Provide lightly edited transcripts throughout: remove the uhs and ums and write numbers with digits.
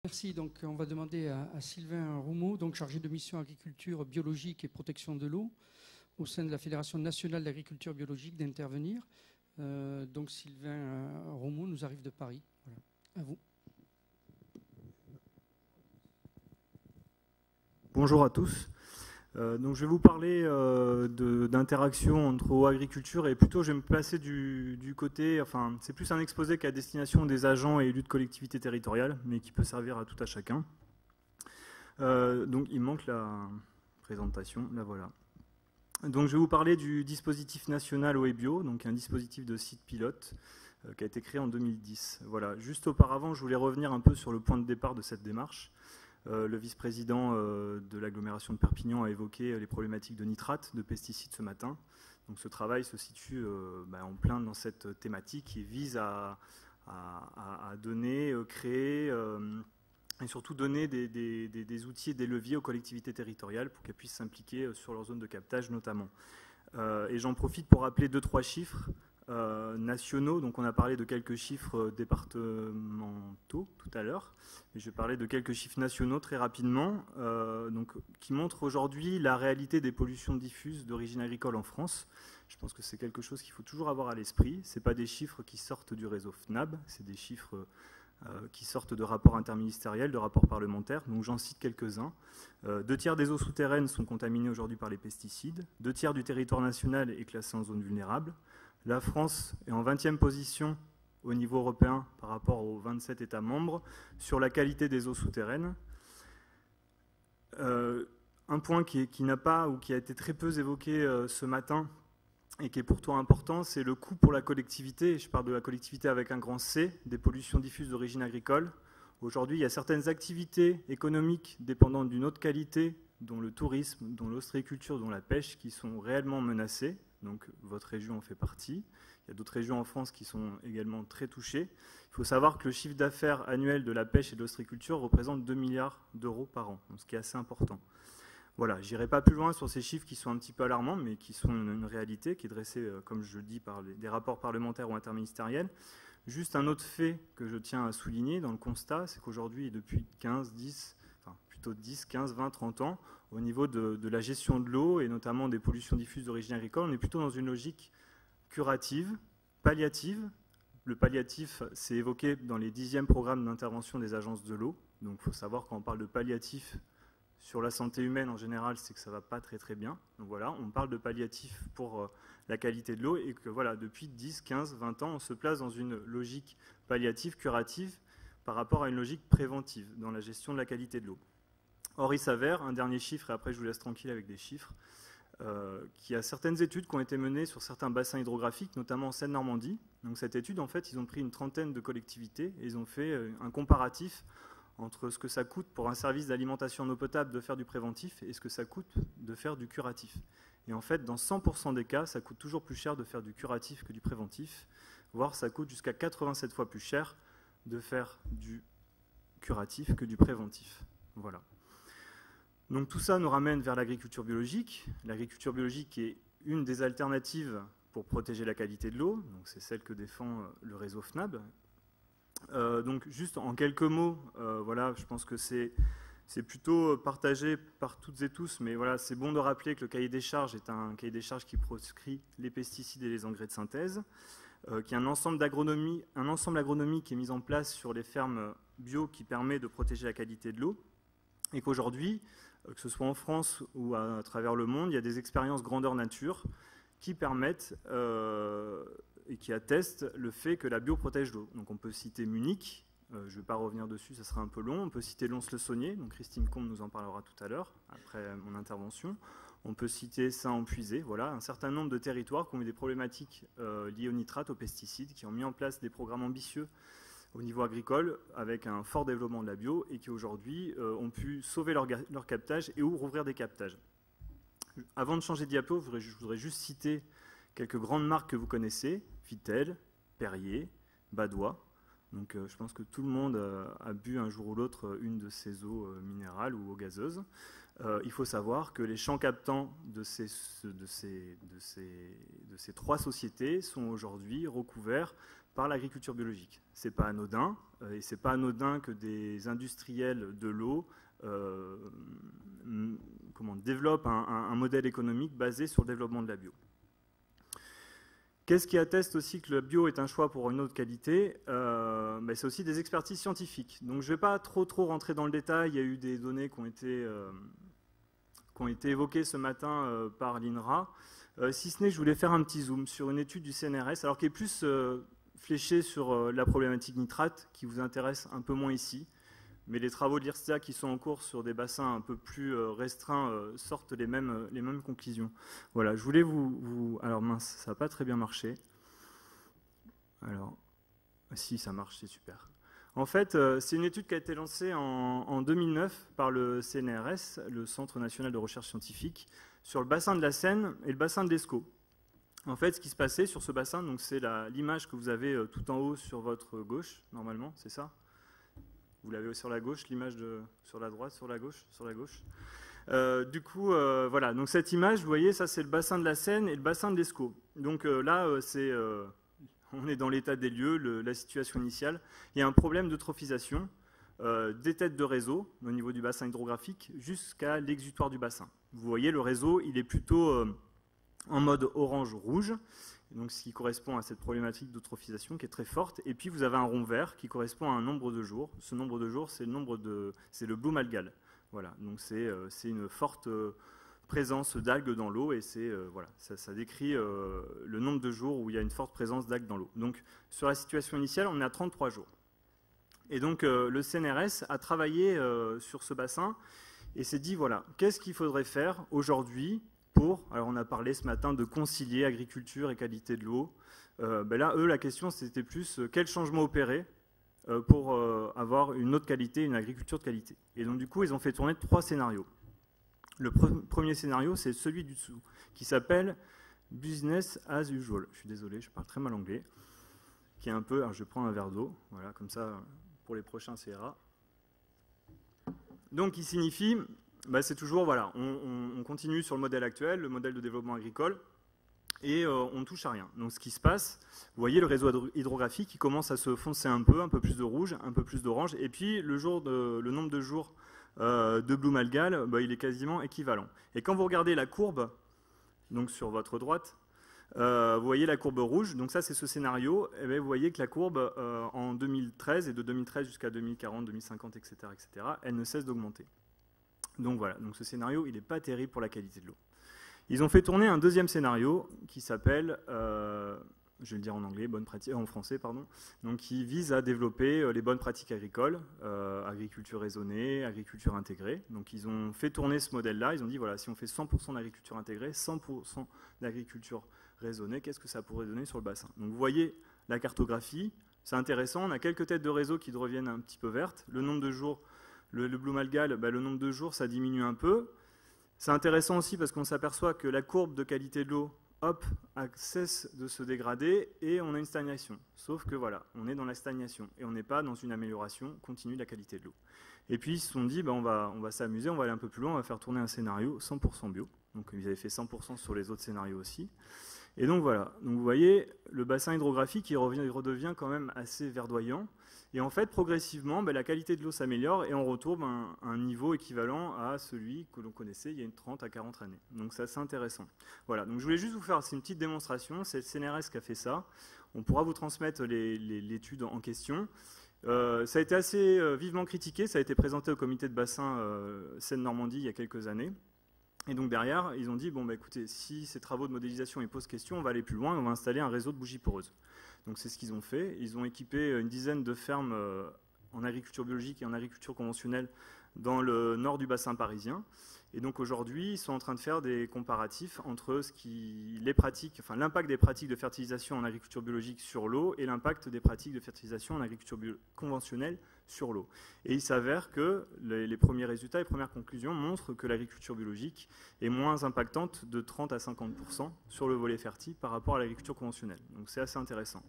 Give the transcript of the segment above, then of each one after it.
Merci. Donc, on va demander à Sylvain Roumeau, donc chargé de mission agriculture biologique et protection de l'eau au sein de la Fédération nationale d'agriculture biologique, d'intervenir. Donc, Sylvain Roumeau nous arrive de Paris. Voilà. À vous. Bonjour à tous. Donc je vais vous parler d'interaction entre eau et agriculture, et plutôt je vais me placer du côté, enfin c'est plus un exposé qu'à destination des agents et élus de collectivités territoriales, mais qui peut servir à tout à chacun. Donc il manque la présentation, la voilà. Donc je vais vous parler du dispositif national eau et bio, donc un dispositif de site pilote qui a été créé en 2010. Voilà. Juste auparavant, je voulais revenir un peu sur le point de départ de cette démarche. Le vice-président de l'agglomération de Perpignan a évoqué les problématiques de nitrates, de pesticides ce matin. Donc ce travail se situe en plein dans cette thématique qui vise à donner, créer et surtout donner des outils et des leviers aux collectivités territoriales pour qu'elles puissent s'impliquer sur leur zone de captage notamment. Et j'en profite pour rappeler 2-3 chiffres nationaux. Donc on a parlé de quelques chiffres départementaux tout à l'heure, et je vais parler de quelques chiffres nationaux très rapidement, qui montrent aujourd'hui la réalité des pollutions diffuses d'origine agricole en France. Je pense que c'est quelque chose qu'il faut toujours avoir à l'esprit. Ce n'est pas des chiffres qui sortent du réseau FNAB, c'est des chiffres qui sortent de rapports interministériels, de rapports parlementaires. Donc j'en cite quelques-uns. 2/3 des eaux souterraines sont contaminées aujourd'hui par les pesticides. 2/3 du territoire national est classé en zone vulnérable. La France est en 20e position au niveau européen par rapport aux 27 États membres sur la qualité des eaux souterraines. Un point qui n'a pas ou qui a été très peu évoqué ce matin et qui est pourtant important, c'est le coût pour la collectivité. Je parle de la collectivité avec un grand C, des pollutions diffuses d'origine agricole. Aujourd'hui, il y a certaines activités économiques dépendantes d'une autre qualité, dont le tourisme, dont l'ostréiculture, dont la pêche, qui sont réellement menacées. Donc votre région en fait partie. Il y a d'autres régions en France qui sont également très touchées. Il faut savoir que le chiffre d'affaires annuel de la pêche et de l'ostréiculture représente 2 milliards d'euros par an, ce qui est assez important. Voilà, je n'irai pas plus loin sur ces chiffres qui sont un petit peu alarmants, mais qui sont une réalité, qui est dressée, comme je le dis, par des rapports parlementaires ou interministériels. Juste un autre fait que je tiens à souligner dans le constat, c'est qu'aujourd'hui, depuis 10, 15, 20, 30 ans, au niveau de la gestion de l'eau et notamment des pollutions diffuses d'origine agricole, on est plutôt dans une logique curative, palliative. Le palliatif, c'est évoqué dans les 10e programmes d'intervention des agences de l'eau. Donc il faut savoir, quand on parle de palliatif sur la santé humaine en général, c'est que ça ne va pas très très bien. Donc voilà, on parle de palliatif pour la qualité de l'eau, et que voilà, depuis 10, 15, 20 ans, on se place dans une logique palliative, curative, par rapport à une logique préventive dans la gestion de la qualité de l'eau. Or, il s'avère, un dernier chiffre, et après je vous laisse tranquille avec des chiffres, qu'il y a certaines études qui ont été menées sur certains bassins hydrographiques, notamment en Seine-Normandie. Donc cette étude, en fait, ils ont pris une trentaine de collectivités et ils ont fait un comparatif entre ce que ça coûte pour un service d'alimentation en eau potable de faire du préventif et ce que ça coûte de faire du curatif. Et en fait, dans 100% des cas, ça coûte toujours plus cher de faire du curatif que du préventif, voire ça coûte jusqu'à 87 fois plus cher de faire du curatif que du préventif. Voilà. Donc tout ça nous ramène vers l'agriculture biologique. L'agriculture biologique est une des alternatives pour protéger la qualité de l'eau. Donc c'est celle que défend le réseau FNAB. Donc juste en quelques mots, voilà, je pense que c'est plutôt partagé par toutes et tous, mais voilà, c'est bon de rappeler que le cahier des charges est un cahier des charges qui proscrit les pesticides et les engrais de synthèse, qu'il y a un ensemble agronomique qui est mis en place sur les fermes bio qui permet de protéger la qualité de l'eau, et qu'aujourd'hui, que ce soit en France ou à travers le monde, il y a des expériences grandeur nature qui permettent et qui attestent le fait que la bio protège l'eau. Donc on peut citer Munich, je ne vais pas revenir dessus, ça sera un peu long. On peut citer Lons-le-Saunier, donc Christine Combe nous en parlera tout à l'heure, après mon intervention. On peut citer Saint-Empuisé, voilà, un certain nombre de territoires qui ont eu des problématiques liées aux nitrates, aux pesticides, qui ont mis en place des programmes ambitieux au niveau agricole, avec un fort développement de la bio, et qui aujourd'hui ont pu sauver leur captage et ou rouvrir des captages. Avant de changer de diapo, je voudrais juste citer quelques grandes marques que vous connaissez, Vittel, Perrier, Badois. Donc je pense que tout le monde a bu un jour ou l'autre une de ces eaux minérales ou eaux gazeuses. Il faut savoir que les champs captants de ces 3 sociétés sont aujourd'hui recouverts par l'agriculture biologique. Ce n'est pas anodin, et ce n'est pas anodin que des industriels de l'eau développent un modèle économique basé sur le développement de la bio. Qu'est-ce qui atteste aussi que le bio est un choix pour une autre qualité? C'est aussi des expertises scientifiques. Donc je ne vais pas trop rentrer dans le détail, il y a eu des données qui ont été évoquées ce matin par l'INRA. Si ce n'est, je voulais faire un petit zoom sur une étude du CNRS, alors qui est plus fléchée sur la problématique nitrate, qui vous intéresse un peu moins ici. Mais les travaux de l'IRSTEA qui sont en cours sur des bassins un peu plus restreints sortent les mêmes conclusions. Voilà, je voulais Alors mince, ça n'a pas très bien marché. Alors, si, ça marche, c'est super. En fait, c'est une étude qui a été lancée en 2009 par le CNRS, le Centre national de recherche scientifique, sur le bassin de la Seine et le bassin de l'Escaut. En fait, ce qui se passait sur ce bassin, donc c'est l'image que vous avez tout en haut sur votre gauche, normalement, c'est ça ? Vous l'avez sur la gauche, l'image sur la droite, sur la gauche, sur la gauche. Voilà. Donc cette image, vous voyez, ça c'est le bassin de la Seine et le bassin de l'Escaut. Donc là, on est dans l'état des lieux, la situation initiale. Il y a un problème d'eutrophisation des têtes de réseau au niveau du bassin hydrographique jusqu'à l'exutoire du bassin. Vous voyez, le réseau, il est plutôt en mode orange-rouge. Donc, ce qui correspond à cette problématique d'eutrophisation qui est très forte. Et puis, vous avez un rond vert qui correspond à un nombre de jours. Ce nombre de jours, c'est le bloom algal. Voilà. Donc, c'est une forte présence d'algues dans l'eau. Et voilà, ça décrit le nombre de jours où il y a une forte présence d'algues dans l'eau. Donc, sur la situation initiale, on est à 33 jours. Et donc, le CNRS a travaillé sur ce bassin et s'est dit, voilà, qu'est-ce qu'il faudrait faire aujourd'hui alors on a parlé ce matin de concilier agriculture et qualité de l'eau. Là, eux, la question, c'était plus quel changement opérer pour avoir une autre qualité, une agriculture de qualité. Et donc, du coup, ils ont fait tourner 3 scénarios. Le premier scénario, c'est celui du dessous, qui s'appelle « Business as usual ». Je suis désolé, je parle très mal anglais. Qui est un peu... Alors, je prends un verre d'eau, voilà, comme ça, pour les prochains, ça ira. Donc, il signifie... c'est toujours, voilà, on continue sur le modèle actuel, le modèle de développement agricole, et on ne touche à rien. Donc ce qui se passe, vous voyez le réseau hydrographique qui commence à se foncer un peu plus de rouge, un peu plus d'orange, et puis le nombre de jours de bloom algal, il est quasiment équivalent. Et quand vous regardez la courbe, donc sur votre droite, vous voyez la courbe rouge, donc ça c'est ce scénario, et vous voyez que la courbe en 2013, et de 2013 jusqu'à 2040, 2050, etc., elle ne cesse d'augmenter. Donc voilà, donc ce scénario, il n'est pas terrible pour la qualité de l'eau. Ils ont fait tourner un deuxième scénario qui s'appelle, je vais le dire en anglais, en français, pardon, donc qui vise à développer les bonnes pratiques agricoles, agriculture raisonnée, agriculture intégrée. Donc ils ont fait tourner ce modèle-là, ils ont dit, voilà, si on fait 100% d'agriculture intégrée, 100% d'agriculture raisonnée, qu'est-ce que ça pourrait donner sur le bassin? Donc vous voyez la cartographie, c'est intéressant, on a quelques têtes de réseau qui reviennent un petit peu vertes, le nombre de jours... Le bloom algal, le nombre de jours, ça diminue un peu. C'est intéressant aussi parce qu'on s'aperçoit que la courbe de qualité de l'eau, cesse de se dégrader et on a une stagnation. Sauf que voilà, on est dans la stagnation et on n'est pas dans une amélioration continue de la qualité de l'eau. Et puis ils se sont dit, on va s'amuser, on va aller un peu plus loin, on va faire tourner un scénario 100% bio. Donc ils avaient fait 100% sur les autres scénarios aussi. Et donc voilà, donc vous voyez, le bassin hydrographique, il redevient quand même assez verdoyant. Et en fait, progressivement, la qualité de l'eau s'améliore et on retrouve un niveau équivalent à celui que l'on connaissait il y a 30 à 40 années. Donc c'est assez intéressant. Voilà, donc je voulais juste vous faire une petite démonstration. C'est le CNRS qui a fait ça. On pourra vous transmettre l'étude en question. Ça a été assez vivement critiqué. Ça a été présenté au comité de bassin Seine-Normandie il y a quelques années. Et donc derrière, ils ont dit, écoutez, si ces travaux de modélisation ils posent question, on va aller plus loin, on va installer un réseau de bougies poreuses. Donc c'est ce qu'ils ont fait. Ils ont équipé une dizaine de fermes en agriculture biologique et en agriculture conventionnelle dans le nord du bassin parisien. Et donc aujourd'hui, ils sont en train de faire des comparatifs entre l'impact des pratiques de fertilisation en agriculture biologique sur l'eau et l'impact des pratiques de fertilisation en agriculture conventionnelle sur l'eau. Et il s'avère que les premiers résultats, les premières conclusions montrent que l'agriculture biologique est moins impactante de 30 à 50% sur le volet fertile par rapport à l'agriculture conventionnelle. Donc c'est assez intéressant.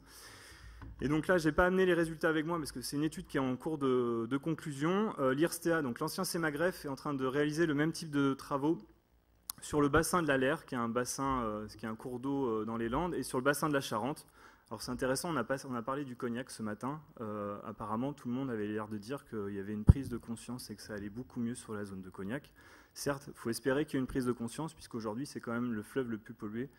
Et donc là, je n'ai pas amené les résultats avec moi parce que c'est une étude qui est en cours de conclusion. L'IRSTEA, donc l'ancien CEMAGREF, est en train de réaliser le même type de travaux sur le bassin de l'Aller, qui est un cours d'eau dans les Landes, et sur le bassin de la Charente, Alors c'est intéressant, on a parlé du cognac ce matin. Apparemment, tout le monde avait l'air de dire qu'il y avait une prise de conscience et que ça allait beaucoup mieux sur la zone de Cognac. Certes, il faut espérer qu'il y ait une prise de conscience, puisqu'aujourd'hui, c'est quand même le fleuve le plus pollué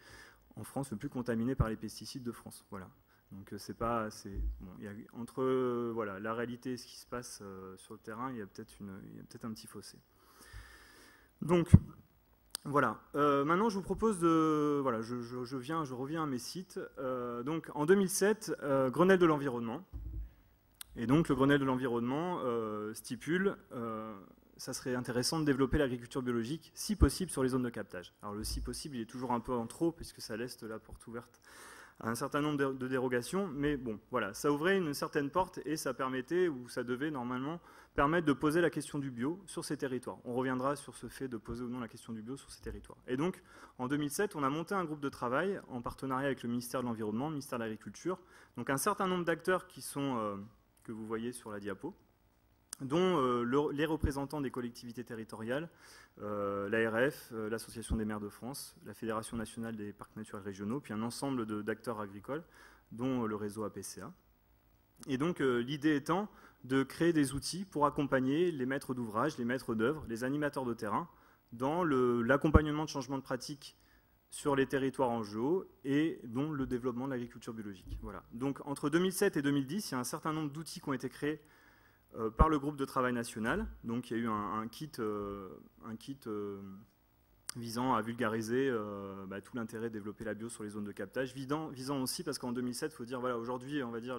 en France, le plus contaminé par les pesticides de France. Voilà. Donc bon, il y a, entre voilà, la réalité et ce qui se passe sur le terrain, il y a peut-être un petit fossé. Donc, voilà. Maintenant, je vous propose de... Voilà, je reviens à mes sites. Donc, en 2007, Grenelle de l'environnement. Et donc, le Grenelle de l'environnement stipule... ça serait intéressant de développer l'agriculture biologique, si possible, sur les zones de captage. Alors, le si possible, il est toujours un peu en trop, puisque ça laisse la porte ouverte à un certain nombre de dérogations. Mais bon, voilà, ça ouvrait une certaine porte et ça permettait, ou ça devait normalement permettre de poser la question du bio sur ces territoires. On reviendra sur ce fait de poser ou non la question du bio sur ces territoires. Et donc, en 2007, on a monté un groupe de travail en partenariat avec le ministère de l'Environnement, le ministère de l'Agriculture. Donc, un certain nombre d'acteurs qui sont, que vous voyez sur la diapo, dont les représentants des collectivités territoriales, l'ARF, l'Association des maires de France, la Fédération nationale des parcs naturels régionaux, puis un ensemble d'acteurs agricoles, dont le réseau APCA. Et donc l'idée étant de créer des outils pour accompagner les maîtres d'ouvrage, les maîtres d'œuvre, les animateurs de terrain, dans l'accompagnement de changements de pratiques sur les territoires en jeu et dont le développement de l'agriculture biologique. Voilà. Donc entre 2007 et 2010, il y a un certain nombre d'outils qui ont été créés par le groupe de travail national. Donc il y a eu un kit visant à vulgariser tout l'intérêt de développer la bio sur les zones de captage, visant aussi, parce qu'en 2007, il faut dire, voilà, aujourd'hui, on va dire,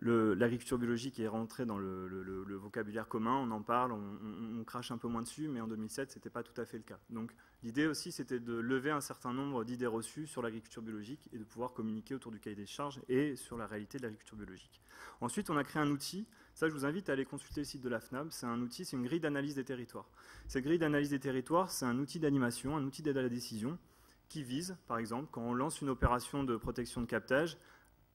l'agriculture biologique est rentrée dans le vocabulaire commun, on en parle, on crache un peu moins dessus, mais en 2007, ce n'était pas tout à fait le cas. Donc l'idée aussi, c'était de lever un certain nombre d'idées reçues sur l'agriculture biologique et de pouvoir communiquer autour du cahier des charges et sur la réalité de l'agriculture biologique. Ensuite, on a créé un outil. Ça, je vous invite à aller consulter le site de la FNAB. C'est un outil, c'est une grille d'analyse des territoires. Cette grille d'analyse des territoires, c'est un outil d'animation, un outil d'aide à la décision qui vise, par exemple, quand on lance une opération de protection de captage,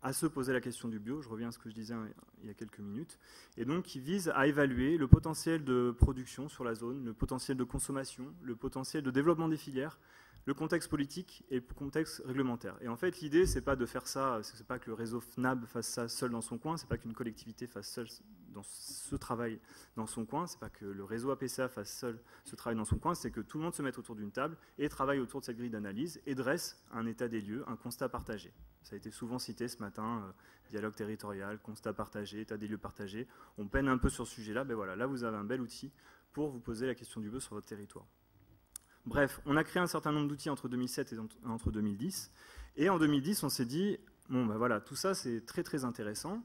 à se poser la question du bio. Je reviens à ce que je disais il y a quelques minutes. Et donc, qui vise à évaluer le potentiel de production sur la zone, le potentiel de consommation, le potentiel de développement des filières, le contexte politique et le contexte réglementaire. Et en fait, l'idée, c'est pas de faire ça, c'est pas que le réseau FNAB fasse ça seul dans son coin, c'est pas qu'une collectivité fasse seul dans ce travail dans son coin, c'est pas que le réseau APCA fasse seul ce travail dans son coin, c'est que tout le monde se mette autour d'une table et travaille autour de cette grille d'analyse et dresse un état des lieux, un constat partagé. Ça a été souvent cité ce matin, dialogue territorial, constat partagé, état des lieux partagé. On peine un peu sur ce sujet-là, ben voilà, là vous avez un bel outil pour vous poser la question du bio sur votre territoire. Bref, on a créé un certain nombre d'outils entre 2007 et entre 2010. Et en 2010, on s'est dit, bon ben voilà, tout ça c'est très très intéressant.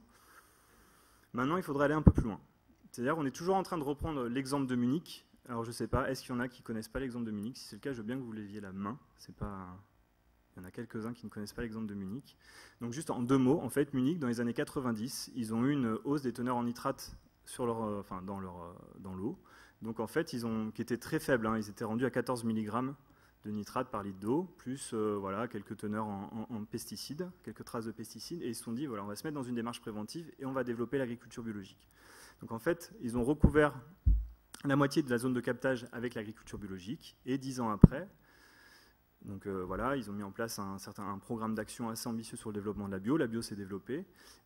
Maintenant, il faudrait aller un peu plus loin. C'est-à-dire, on est toujours en train de reprendre l'exemple de Munich. Alors, je ne sais pas, est-ce qu'il y en a qui ne connaissent pas l'exemple de Munich? Si c'est le cas, je veux bien que vous leviez la main. C'est pas... Il y en a quelques-uns qui ne connaissent pas l'exemple de Munich. Donc, juste en deux mots, en fait, Munich, dans les années 90, ils ont eu une hausse des teneurs en nitrate sur dans l'eau. Donc, en fait, qui était très faible. Ils étaient rendus à 14 mg de nitrate par litre d'eau, plus voilà, quelques teneurs en pesticides, quelques traces de pesticides. Et ils se sont dit, voilà, on va se mettre dans une démarche préventive et on va développer l'agriculture biologique. Donc, en fait, ils ont recouvert la moitié de la zone de captage avec l'agriculture biologique. Et 10 ans après, donc voilà, ils ont mis en place un programme d'action assez ambitieux sur le développement de la bio. La bio s'est développée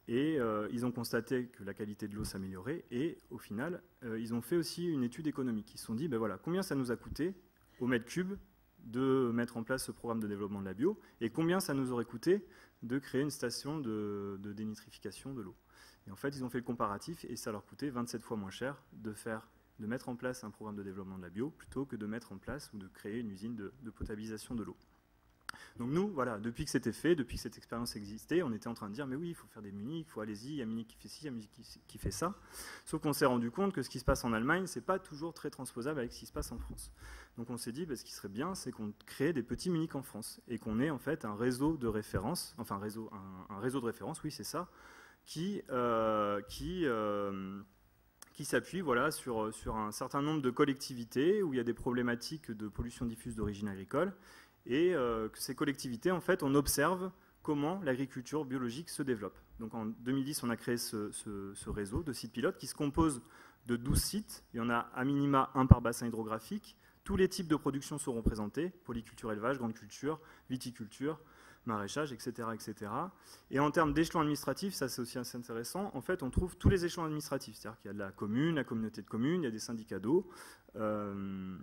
et ils ont constaté que la qualité de l'eau s'améliorait. Et au final, ils ont fait aussi une étude économique. Ils se sont dit, ben voilà, combien ça nous a coûté au mètre cube de mettre en place ce programme de développement de la bio et combien ça nous aurait coûté de créer une station de dénitrification de l'eau. Et en fait, ils ont fait le comparatif et ça leur coûtait 27 fois moins cher de mettre en place un programme de développement de la bio plutôt que de mettre en place ou de créer une usine de potabilisation de l'eau. Donc nous, voilà, depuis que c'était fait, depuis que cette expérience existait, on était en train de dire mais oui, il faut faire des Munich, il faut allez-y, il y a Munich qui fait ci, il y a Munich qui fait ça. Sauf qu'on s'est rendu compte que ce qui se passe en Allemagne, c'est pas toujours très transposable avec ce qui se passe en France. Donc on s'est dit, ce qui serait bien, c'est qu'on crée des petits Munich en France et qu'on ait en fait un réseau de référence, enfin un réseau de référence, oui c'est ça, qui s'appuie voilà, sur un certain nombre de collectivités où il y a des problématiques de pollution diffuse d'origine agricole et que ces collectivités, en fait, on observe comment l'agriculture biologique se développe. Donc en 2010, on a créé ce réseau de sites pilotes qui se compose de 12 sites. Il y en a à minima un par bassin hydrographique. Tous les types de production seront présentés, polyculture élevage, grande culture, viticulture, maraîchage, etc., etc. Et en termes d'échelons administratifs, ça c'est aussi assez intéressant, en fait on trouve tous les échelons administratifs, c'est-à-dire qu'il y a de la commune, la communauté de communes, il y a des syndicats d'eau, il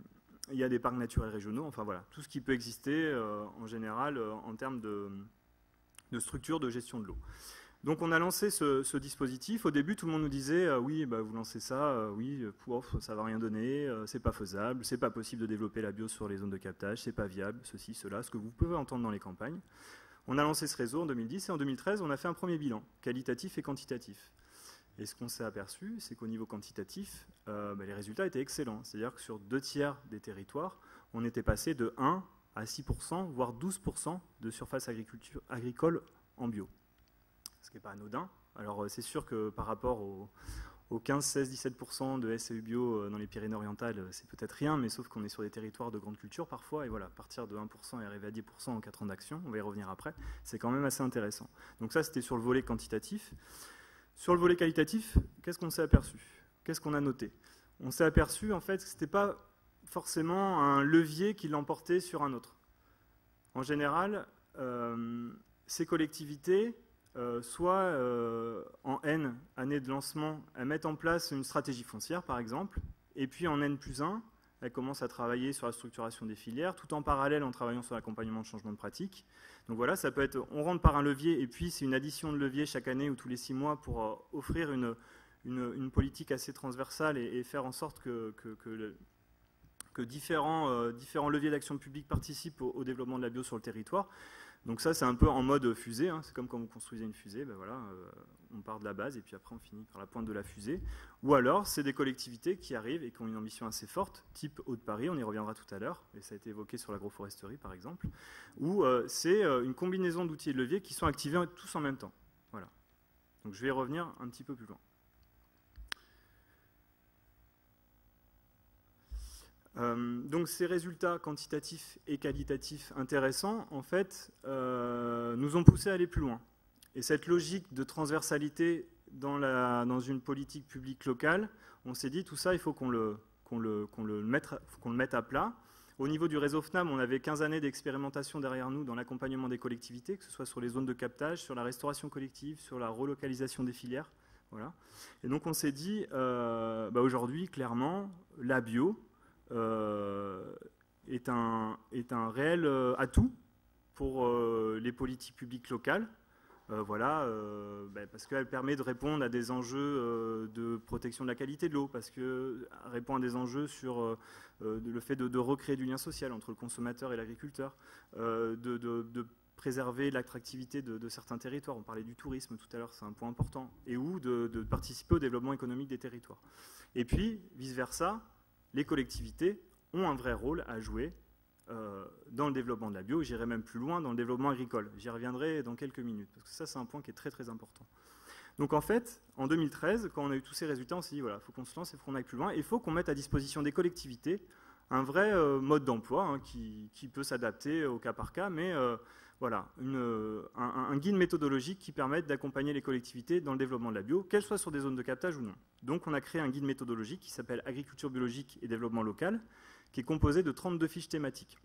y a des parcs naturels régionaux, enfin voilà, tout ce qui peut exister en général en termes de structure de gestion de l'eau. Donc on a lancé ce dispositif. Au début, tout le monde nous disait oui, bah, vous lancez ça, oui, ça va rien donner, c'est pas faisable, c'est pas possible de développer la bio sur les zones de captage, c'est pas viable, ceci, cela, ce que vous pouvez entendre dans les campagnes. On a lancé ce réseau en 2010 et en 2013, on a fait un premier bilan, qualitatif et quantitatif. Et ce qu'on s'est aperçu, c'est qu'au niveau quantitatif, les résultats étaient excellents. C'est-à-dire que sur 2/3 des territoires, on était passé de 1 à 6%, voire 12% de surface agricole en bio. Ce qui n'est pas anodin. Alors c'est sûr que par rapport aux 15, 16, 17% de SAU bio dans les Pyrénées-Orientales, c'est peut-être rien, mais sauf qu'on est sur des territoires de grande culture parfois, et voilà, partir de 1% et arriver à 10% en 4 ans d'action, on va y revenir après, c'est quand même assez intéressant. Donc ça, c'était sur le volet quantitatif. Sur le volet qualitatif, qu'est-ce qu'on s'est aperçu? Qu'est-ce qu'on a noté? On s'est aperçu en fait que ce n'était pas forcément un levier qui l'emportait sur un autre. En général, ces collectivités, soit en N, année de lancement, elles mettent en place une stratégie foncière, par exemple, et puis en N+1, elles commencent à travailler sur la structuration des filières, tout en parallèle en travaillant sur l'accompagnement de changement de pratique. Donc voilà, ça peut être, on rentre par un levier, et puis c'est une addition de leviers chaque année ou tous les 6 mois pour offrir une politique assez transversale et faire en sorte que différents leviers d'action publique participent au développement de la bio sur le territoire. Donc ça, c'est un peu en mode fusée, hein. C'est comme quand vous construisez une fusée, ben voilà, on part de la base et puis après on finit par la pointe de la fusée. Ou alors, c'est des collectivités qui arrivent et qui ont une ambition assez forte, type Haut-de-Paris, on y reviendra tout à l'heure, et ça a été évoqué sur l'agroforesterie par exemple, où c'est une combinaison d'outils et de leviers qui sont activés tous en même temps. Voilà. Donc je vais y revenir un petit peu plus loin. Donc ces résultats quantitatifs et qualitatifs intéressants, en fait, nous ont poussé à aller plus loin. Et cette logique de transversalité dans une politique publique locale, on s'est dit tout ça, il faut qu'on le mette à plat. Au niveau du réseau FNAM, on avait 15 années d'expérimentation derrière nous dans l'accompagnement des collectivités, que ce soit sur les zones de captage, sur la restauration collective, sur la relocalisation des filières. Voilà. Et donc on s'est dit, aujourd'hui, clairement, la bio est un réel atout pour les politiques publiques locales, parce qu'elle permet de répondre à des enjeux de protection de la qualité de l'eau, parce qu'elle répond à des enjeux sur le fait de recréer du lien social entre le consommateur et l'agriculteur, de préserver l'attractivité de certains territoires. On parlait du tourisme tout à l'heure, c'est un point important, et ou de participer au développement économique des territoires. Et puis, vice-versa, les collectivités ont un vrai rôle à jouer dans le développement de la bio, j'irai même plus loin dans le développement agricole. J'y reviendrai dans quelques minutes, parce que ça, c'est un point qui est très très important. Donc en fait, en 2013, quand on a eu tous ces résultats, on s'est dit, voilà, il faut qu'on se lance, il faut qu'on aille plus loin, et il faut qu'on mette à disposition des collectivités un vrai mode d'emploi qui peut s'adapter au cas par cas, mais voilà, un guide méthodologique qui permette d'accompagner les collectivités dans le développement de la bio, qu'elles soient sur des zones de captage ou non. Donc on a créé un guide méthodologique qui s'appelle Agriculture biologique et développement local, qui est composé de 32 fiches thématiques.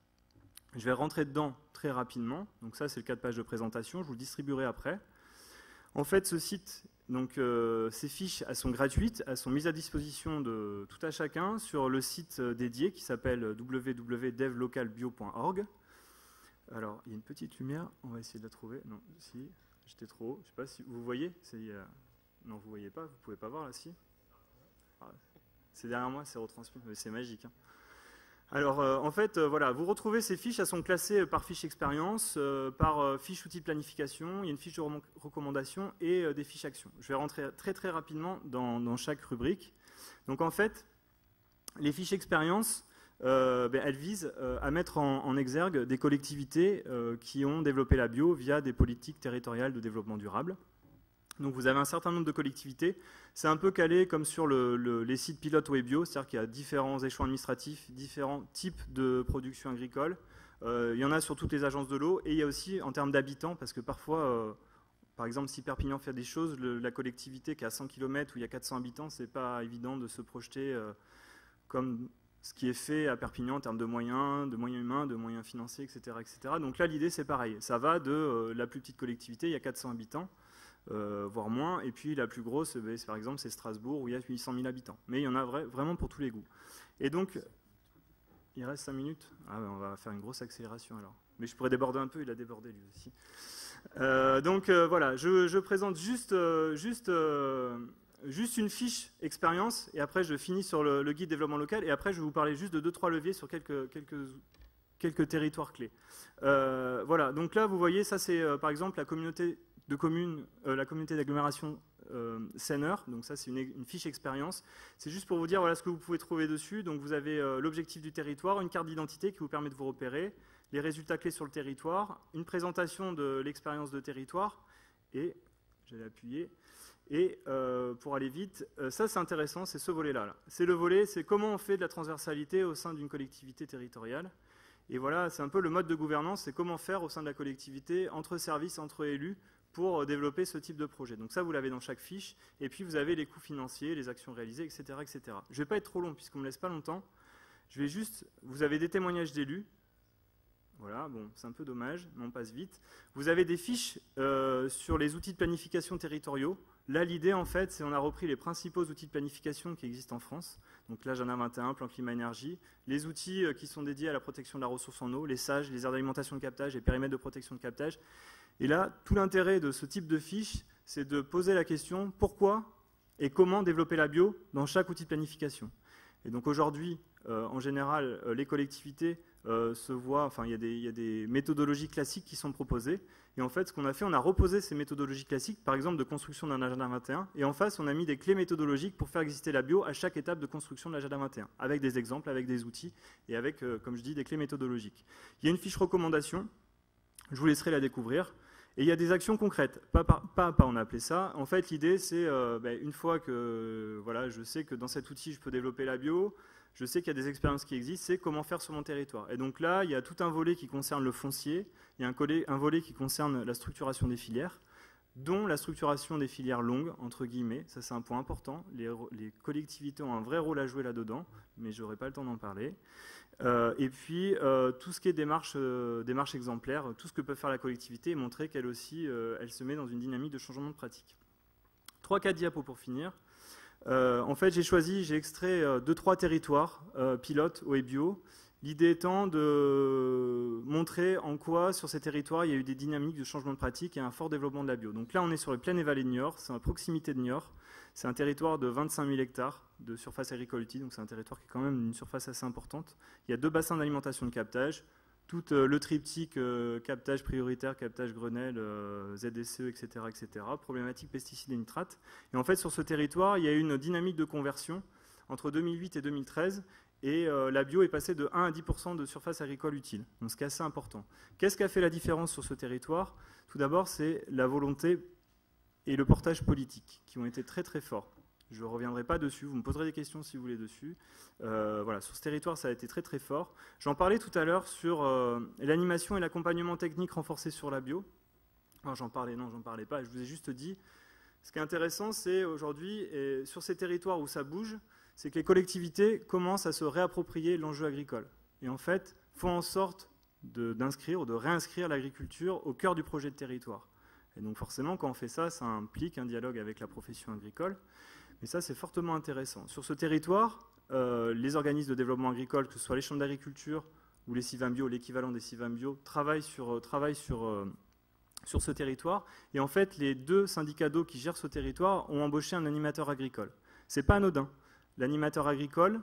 Je vais rentrer dedans très rapidement, donc ça c'est le 4 pages de présentation, je vous le distribuerai après. En fait, ce site, donc ces fiches, elles sont gratuites, elles sont mises à disposition de tout à chacun sur le site dédié qui s'appelle www.devlocalbio.org. Alors, il y a une petite lumière, on va essayer de la trouver. Non, si, j'étais trop haut. Je ne sais pas si vous voyez. Non, vous ne voyez pas, vous ne pouvez pas voir là, si. C'est derrière moi, c'est retransmis, mais c'est magique. Hein. Alors, en fait, voilà, vous retrouvez ces fiches, elles sont classées par fiche expérience, par fiche outil de planification, il y a une fiche de recommandation et des fiches actions. Je vais rentrer très très rapidement dans chaque rubrique. Donc, en fait, les fiches expérience, elles visent à mettre en exergue des collectivités qui ont développé la bio via des politiques territoriales de développement durable. Donc vous avez un certain nombre de collectivités. C'est un peu calé comme sur les sites pilotes Webio, c'est-à-dire qu'il y a différents échelons administratifs, différents types de production agricole. Il y en a sur toutes les agences de l'eau et il y a aussi en termes d'habitants, parce que parfois, par exemple, si Perpignan fait des choses, la collectivité qui est à 100 km où il y a 400 habitants, c'est pas évident de se projeter comme ce qui est fait à Perpignan en termes de moyens humains, de moyens financiers, etc. etc. Donc là, l'idée, c'est pareil. Ça va de la plus petite collectivité, il y a 400 habitants, voire moins, et puis la plus grosse, par exemple, c'est Strasbourg, où il y a 800 000 habitants. Mais il y en a vraiment pour tous les goûts. Et donc, il reste 5 minutes. Ah, on va faire une grosse accélération alors. Mais je pourrais déborder un peu, il a débordé lui aussi. Voilà, je présente juste une fiche expérience, et après je finis sur le guide développement local, et après je vais vous parler juste de 2-3 leviers sur quelques territoires clés. Voilà, donc là vous voyez, ça c'est par exemple la communauté de communes, la communauté d'agglomération Seine-Eure, donc ça c'est une fiche expérience. C'est juste pour vous dire voilà ce que vous pouvez trouver dessus. Donc vous avez l'objectif du territoire, une carte d'identité qui vous permet de vous repérer, les résultats clés sur le territoire, une présentation de l'expérience de territoire, et j'allais appuyer. Et pour aller vite, ça c'est intéressant, c'est ce volet-là. C'est le volet, c'est comment on fait de la transversalité au sein d'une collectivité territoriale. Et voilà, c'est un peu le mode de gouvernance, c'est comment faire au sein de la collectivité, entre services, entre élus, pour développer ce type de projet. Donc ça, vous l'avez dans chaque fiche. Et puis vous avez les coûts financiers, les actions réalisées, etc. etc. Je ne vais pas être trop long, puisqu'on ne me laisse pas longtemps. Je vais juste, vous avez des témoignages d'élus. Voilà, bon, c'est un peu dommage, mais on passe vite. Vous avez des fiches sur les outils de planification territoriaux. Là, l'idée, en fait, c'est qu'on a repris les principaux outils de planification qui existent en France. Donc là, j'en ai 21, plan climat-énergie. Les outils qui sont dédiés à la protection de la ressource en eau, les SAGE, les aires d'alimentation de captage, les périmètres de protection de captage. Et là, tout l'intérêt de ce type de fiche, c'est de poser la question pourquoi et comment développer la bio dans chaque outil de planification. Et donc aujourd'hui, en général, les collectivités se voient, enfin, il y a des méthodologies classiques qui sont proposées. Et en fait, ce qu'on a fait, on a reposé ces méthodologies classiques, par exemple de construction d'un agenda 21, et en face, on a mis des clés méthodologiques pour faire exister la bio à chaque étape de construction de l'agenda 21, avec des exemples, avec des outils, et avec, comme je dis, des clés méthodologiques. Il y a une fiche recommandation, je vous laisserai la découvrir. Et il y a des actions concrètes, pas à pas on a appelé ça. En fait, l'idée, c'est une fois que voilà, je sais que dans cet outil, je peux développer la bio, je sais qu'il y a des expériences qui existent, c'est comment faire sur mon territoire. Et donc là, il y a tout un volet qui concerne le foncier, il y a un volet qui concerne la structuration des filières, dont la structuration des filières longues, entre guillemets. Ça, c'est un point important. Les collectivités ont un vrai rôle à jouer là-dedans, mais je n'aurai pas le temps d'en parler. Et puis, tout ce qui est démarche exemplaire, tout ce que peut faire la collectivité et montrer qu'elle aussi, elle se met dans une dynamique de changement de pratique. 3-4 diapos pour finir. En fait, j'ai extrait 2-3 territoires pilotes eau et bio. L'idée étant de montrer en quoi, sur ces territoires, il y a eu des dynamiques de changement de pratique et un fort développement de la bio. Donc là, on est sur les plaines et vallées de Niort, c'est à proximité de Niort. C'est un territoire de 25 000 hectares de surface agricole utile, donc c'est un territoire qui est quand même une surface assez importante. Il y a 2 bassins d'alimentation de captage, tout le triptyque captage prioritaire, captage Grenelle, ZSE, etc., etc., problématique pesticides et nitrates. Et en fait, sur ce territoire, il y a eu une dynamique de conversion entre 2008 et 2013, et la bio est passée de 1 à 10% de surface agricole utile, donc ce qui est assez important. Qu'est-ce qui a fait la différence sur ce territoire? Tout d'abord, c'est la volonté et le portage politique, qui ont été très très forts. Je ne reviendrai pas dessus, vous me poserez des questions si vous voulez dessus. Voilà, sur ce territoire, ça a été très très fort. J'en parlais tout à l'heure sur l'animation et l'accompagnement technique renforcé sur la bio. Alors j'en parlais pas, je vous ai juste dit, ce qui est intéressant, c'est aujourd'hui, sur ces territoires où ça bouge, c'est que les collectivités commencent à se réapproprier l'enjeu agricole. Et en fait, font en sorte d'inscrire ou de réinscrire l'agriculture au cœur du projet de territoire. Et donc forcément, quand on fait ça, ça implique un dialogue avec la profession agricole. Mais ça, c'est fortement intéressant. Sur ce territoire, les organismes de développement agricole, que ce soit les chambres d'agriculture ou les CIVAM bio, l'équivalent des CIVAM bio, travaillent sur ce territoire. Et en fait, les 2 syndicats d'eau qui gèrent ce territoire ont embauché un animateur agricole. Ce n'est pas anodin. L'animateur agricole,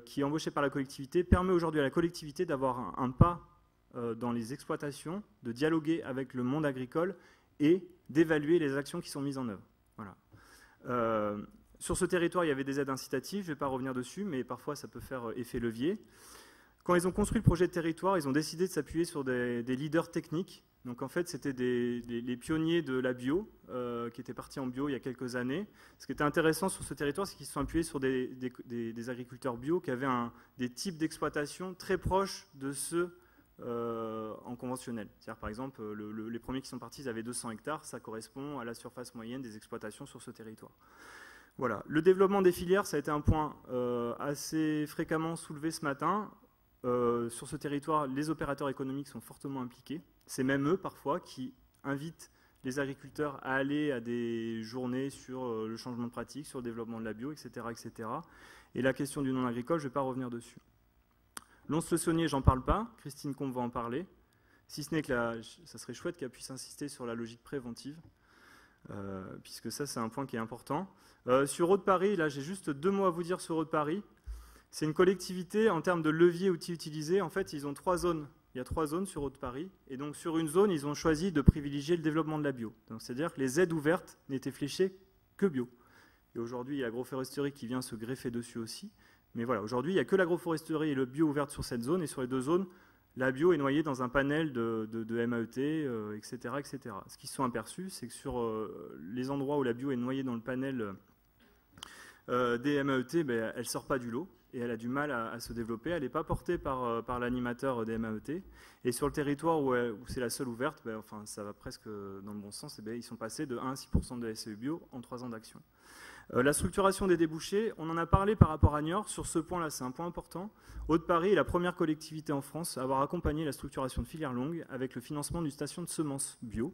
qui est embauché par la collectivité, permet aujourd'hui à la collectivité d'avoir un pas dans les exploitations, de dialoguer avec le monde agricole et d'évaluer les actions qui sont mises en œuvre. Voilà. Sur ce territoire, il y avait des aides incitatives, je ne vais pas revenir dessus, mais parfois ça peut faire effet levier. Quand ils ont construit le projet de territoire, ils ont décidé de s'appuyer sur des leaders techniques. Donc en fait, c'était les pionniers de la bio, qui étaient partis en bio il y a quelques années. Ce qui était intéressant sur ce territoire, c'est qu'ils se sont appuyés sur des agriculteurs bio qui avaient des types d'exploitation très proches de ceux en conventionnel. C'est-à-dire, par exemple, les premiers qui sont partis, ils avaient 200 hectares, ça correspond à la surface moyenne des exploitations sur ce territoire. Voilà. Le développement des filières, ça a été un point assez fréquemment soulevé ce matin. Sur ce territoire, les opérateurs économiques sont fortement impliqués. C'est même eux, parfois, qui invitent les agriculteurs à aller à des journées sur le changement de pratique, sur le développement de la bio, etc. etc. Et la question du non-agricole, je ne vais pas revenir dessus. Lons-le-Saunier, j'en parle pas. Christine Combe va en parler. Si ce n'est que ça serait chouette qu'elle puisse insister sur la logique préventive, puisque ça, c'est un point qui est important. Sur Haut-de-Paris, là, j'ai juste 2 mots à vous dire sur Haut-de-Paris. C'est une collectivité, en termes de levier outils utilisés, en fait, ils ont 3 zones. Il y a 3 zones sur Haut-de-Paris. Et donc, sur une zone, ils ont choisi de privilégier le développement de la bio. C'est-à-dire que les aides ouvertes n'étaient fléchées que bio. Et aujourd'hui, il y a l'agroforesterie qui vient se greffer dessus aussi. Mais voilà, aujourd'hui, il n'y a que l'agroforesterie et le bio ouvertes sur cette zone. Et sur les 2 zones, la bio est noyée dans un panel de MAET, etc., etc. Ce qu'ils se sont aperçus, c'est que sur les endroits où la bio est noyée dans le panel des MAET, ben, elle ne sort pas du lot. Et elle a du mal à se développer. Elle n'est pas portée par l'animateur des MAET. Et sur le territoire où c'est la seule ouverte, ben, enfin, ça va presque dans le bon sens, et ben, ils sont passés de 1 à 6% de SCE bio en 3 ans d'action. La structuration des débouchés, on en a parlé par rapport à Niort. Sur ce point-là, c'est un point important. Haut-de-Paris est la première collectivité en France à avoir accompagné la structuration de filières longues avec le financement d'une station de semences bio,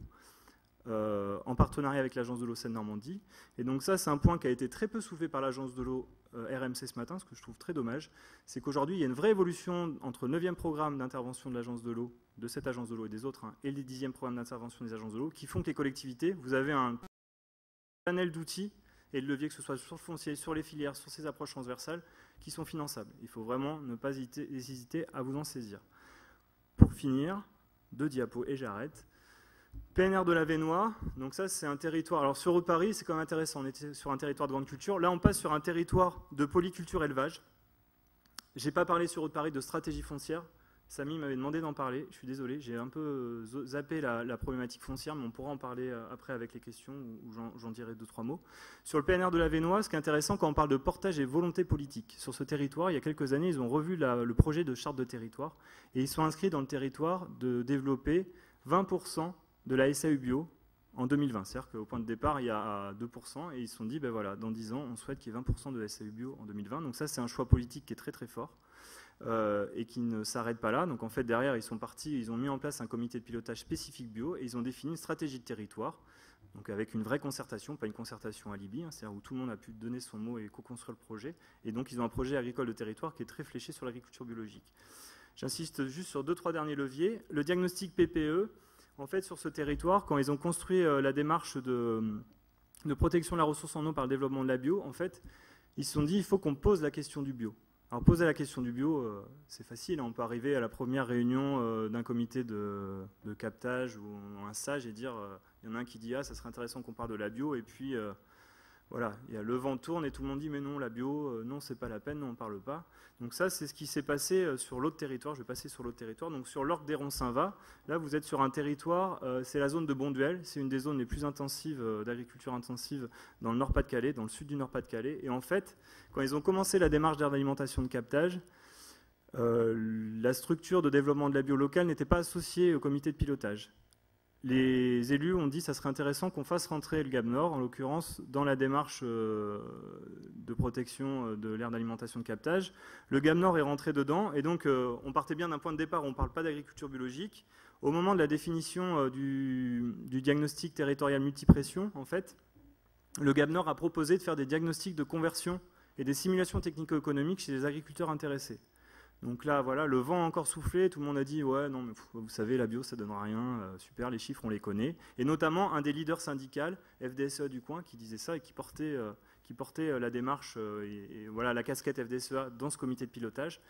en partenariat avec l'agence de l'eau Seine-Normandie. Et donc ça, c'est un point qui a été très peu soulevé par l'agence de l'eau RMC ce matin, ce que je trouve très dommage. C'est qu'aujourd'hui, il y a une vraie évolution entre le 9e programme d'intervention de l'agence de l'eau, de cette agence de l'eau et des autres, et le 10e programme d'intervention des agences de l'eau, qui font que les collectivités, vous avez un panel d'outils et de leviers, que ce soit sur le foncier, sur les filières, sur ces approches transversales, qui sont finançables. Il faut vraiment ne pas hésiter à vous en saisir. Pour finir, 2 diapos et j'arrête. PNR de la Vénois, donc ça c'est un territoire, alors sur Haut-de-Paris c'est quand même intéressant, on était sur un territoire de grande culture, là on passe sur un territoire de polyculture élevage. J'ai pas parlé sur Haut-de-Paris de stratégie foncière, Samy m'avait demandé d'en parler, je suis désolé, j'ai un peu zappé la problématique foncière, mais on pourra en parler après avec les questions, où j'en dirai 2-3 mots. Sur le PNR de la Vénois, ce qui est intéressant quand on parle de portage et volonté politique, sur ce territoire, il y a quelques années, ils ont revu le projet de charte de territoire, et ils sont inscrits dans le territoire de développer 20% de la SAU bio en 2020. C'est-à-dire qu'au point de départ, il y a 2%, et ils se sont dit, ben voilà, dans 10 ans, on souhaite qu'il y ait 20% de SAU bio en 2020. Donc ça, c'est un choix politique qui est très très fort, et qui ne s'arrête pas là. Donc en fait, derrière, ils sont partis, ils ont mis en place un comité de pilotage spécifique bio, et ils ont défini une stratégie de territoire, donc avec une vraie concertation, pas une concertation alibi, c'est-à-dire où tout le monde a pu donner son mot et co-construire le projet. Et donc ils ont un projet agricole de territoire qui est très fléché sur l'agriculture biologique. J'insiste juste sur 2-3 derniers leviers. Le diagnostic PPE, en fait, sur ce territoire, quand ils ont construit la démarche de protection de la ressource en eau par le développement de la bio, en fait, ils se sont dit il faut qu'on pose la question du bio. Alors, poser la question du bio, c'est facile. On peut arriver à la première réunion d'un comité de captage ou un stage et dire il y en a un qui dit ah, ça serait intéressant qu'on parle de la bio, et puis voilà, il y a le vent tourne et tout le monde dit mais non, la bio, non, c'est pas la peine, non, on ne parle pas. Donc ça, c'est ce qui s'est passé sur l'autre territoire. Je vais passer sur l'autre territoire. Donc sur l'Orque d'Héron-Saint-Va, là vous êtes sur un territoire, c'est la zone de Bonduel, c'est une des zones les plus intensives d'agriculture intensive dans le Nord-Pas-de-Calais, dans le sud du Nord-Pas-de-Calais. Et en fait, quand ils ont commencé la démarche d'aire d'alimentation de captage, la structure de développement de la bio locale n'était pas associée au comité de pilotage. Les élus ont dit que ça serait intéressant qu'on fasse rentrer le GAB Nord, en l'occurrence, dans la démarche de protection de l'aire d'alimentation de captage. Le GAB Nord est rentré dedans, et donc on partait bien d'un point de départ où on ne parle pas d'agriculture biologique. Au moment de la définition du diagnostic territorial multipression, en fait, le GAB Nord a proposé de faire des diagnostics de conversion et des simulations technico-économiques chez les agriculteurs intéressés. Donc là, voilà, le vent a encore soufflé, tout le monde a dit « ouais, non, mais vous savez, la bio, ça ne donne rien, super, les chiffres, on les connaît ». Et notamment, un des leaders syndicaux, FDSEA du coin, qui disait ça et qui portait la démarche et voilà, la casquette FDSEA dans ce comité de pilotage.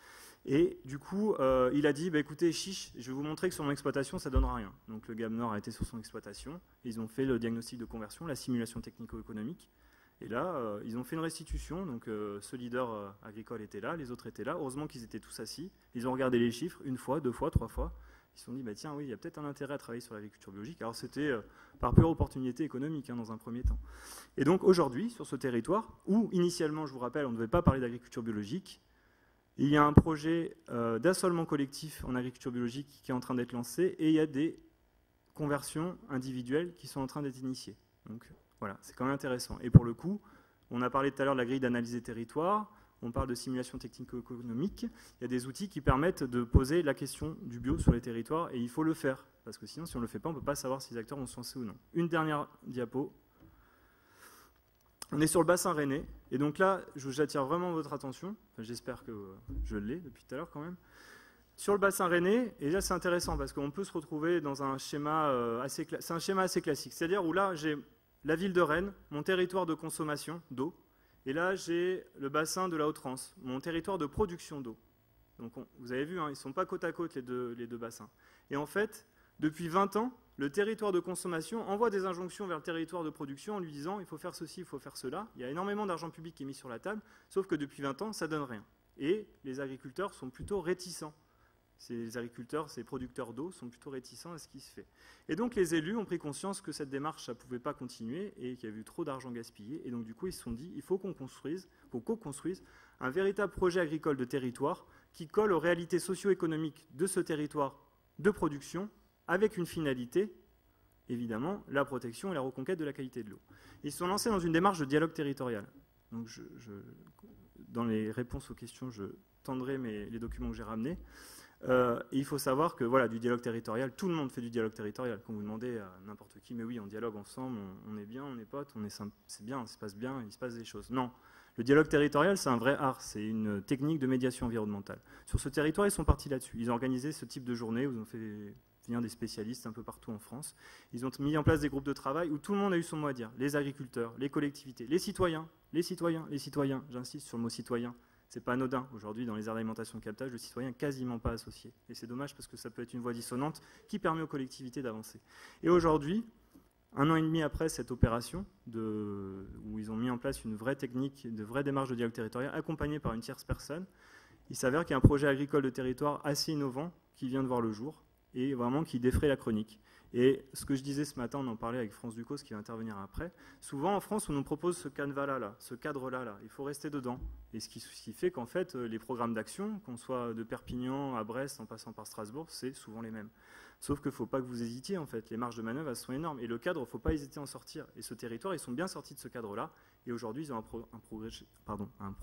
Et du coup, il a dit bah, « écoutez, chiche, je vais vous montrer que sur mon exploitation, ça ne donnera rien ». Donc le GAB Nord a été sur son exploitation, ils ont fait le diagnostic de conversion, la simulation technico-économique. Et là, ils ont fait une restitution, donc ce leader agricole était là, les autres étaient là. Heureusement qu'ils étaient tous assis. Ils ont regardé les chiffres, 1 fois, 2 fois, 3 fois. Ils se sont dit, bah, tiens, oui, il y a peut-être un intérêt à travailler sur l'agriculture biologique. Alors c'était par pure opportunité économique, dans un premier temps. Et donc aujourd'hui, sur ce territoire, où initialement, je vous rappelle, on ne devait pas parler d'agriculture biologique, il y a un projet d'assolement collectif en agriculture biologique qui est en train d'être lancé, et il y a des conversions individuelles qui sont en train d'être initiées. Donc, voilà, c'est quand même intéressant. Et pour le coup, On a parlé tout à l'heure de la grille d'analyse des territoires. On parle de simulation technico-économique. Il y a des outils qui permettent de poser la question du bio sur les territoires et il faut le faire. Parce que sinon, si on ne le fait pas, on ne peut pas savoir si les acteurs vont se lancer ou non. Une dernière diapo. On est sur le bassin rennais. Et donc là, j'attire vraiment votre attention. Enfin, j'espère que je l'ai depuis tout à l'heure quand même. Sur le bassin rennais, et là c'est intéressant parce qu'on peut se retrouver dans un schéma c'est un schéma assez classique. C'est-à-dire où là, j'ai la ville de Rennes, mon territoire de consommation d'eau. Et là, j'ai le bassin de la Haute-France, mon territoire de production d'eau. Donc, vous avez vu, hein, ils ne sont pas côte à côte, les deux bassins. Et en fait, depuis 20 ans, le territoire de consommation envoie des injonctions vers le territoire de production en lui disant « il faut faire ceci, il faut faire cela ». Il y a énormément d'argent public qui est mis sur la table, sauf que depuis 20 ans, ça ne donne rien. Et les agriculteurs sont plutôt réticents. Ces agriculteurs, ces producteurs d'eau sont plutôt réticents à ce qui se fait. Et donc les élus ont pris conscience que cette démarche, ça ne pouvait pas continuer et qu'il y avait eu trop d'argent gaspillé. Et donc du coup, ils se sont dit, il faut qu'on construise, un véritable projet agricole de territoire qui colle aux réalités socio-économiques de ce territoire de production avec une finalité, évidemment, la protection et la reconquête de la qualité de l'eau. Ils se sont lancés dans une démarche de dialogue territorial. Donc dans les réponses aux questions, je tendrai les documents que j'ai ramenés. Il faut savoir que voilà, du dialogue territorial, tout le monde fait du dialogue territorial. Quand vous demandez à n'importe qui, mais oui, on dialogue ensemble, on est bien, on est potes, c'est bien, il se passe des choses. Non, le dialogue territorial, c'est un vrai art, c'est une technique de médiation environnementale. Sur ce territoire, ils sont partis là-dessus. Ils ont organisé ce type de journée où ils ont fait venir des spécialistes un peu partout en France. Ils ont mis en place des groupes de travail où tout le monde a eu son mot à dire. Les agriculteurs, les collectivités, les citoyens, j'insiste sur le mot citoyen. C'est pas anodin. Aujourd'hui, dans les aires d'alimentation de captage, le citoyen n'est quasiment pas associé. Et c'est dommage parce que ça peut être une voix dissonante qui permet aux collectivités d'avancer. Et aujourd'hui, 1 an et demi après cette opération, où ils ont mis en place une vraie technique, de vraie démarche de dialogue territorial, accompagnée par une tierce personne, il s'avère qu'il y a un projet agricole de territoire assez innovant qui vient de voir le jour et vraiment qui défraie la chronique. Et ce que je disais ce matin, on en parlait avec France Ducos qui va intervenir après, souvent en France on nous propose ce canevas-là, ce cadre-là, il faut rester dedans. Et ce qui fait qu'en fait les programmes d'action, qu'on soit de Perpignan à Brest en passant par Strasbourg, c'est souvent les mêmes. Sauf qu'il ne faut pas que vous hésitiez en fait, les marges de manœuvre elles sont énormes. Et le cadre, il ne faut pas hésiter à en sortir. Et ce territoire, ils sont bien sortis de ce cadre-là. Et aujourd'hui, ils ont un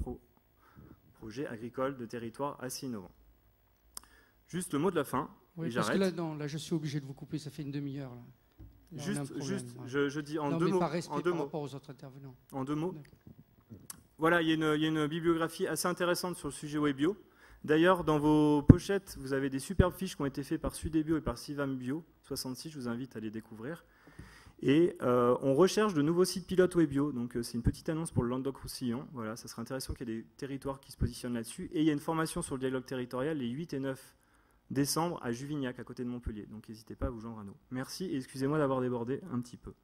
projet agricole de territoire assez innovant. Juste le mot de la fin. Oui, parce que là, je suis obligé de vous couper, ça fait une demi-heure. Je dis en deux mots. Par respect par rapport aux autres intervenants. En 2 mots. Voilà, il y a une bibliographie assez intéressante sur le sujet Webio. D'ailleurs, dans vos pochettes, vous avez des superbes fiches qui ont été faites par Sudebio et par Sivam Bio 66, je vous invite à les découvrir. Et on recherche de nouveaux sites pilotes Webio, donc c'est une petite annonce pour le Languedoc-Roussillon. Voilà, ça serait intéressant qu'il y ait des territoires qui se positionnent là-dessus. Et il y a une formation sur le dialogue territorial les 8 et 9 décembre à Juvignac, à côté de Montpellier. Donc n'hésitez pas à vous joindre à nous. Merci et excusez-moi d'avoir débordé un petit peu.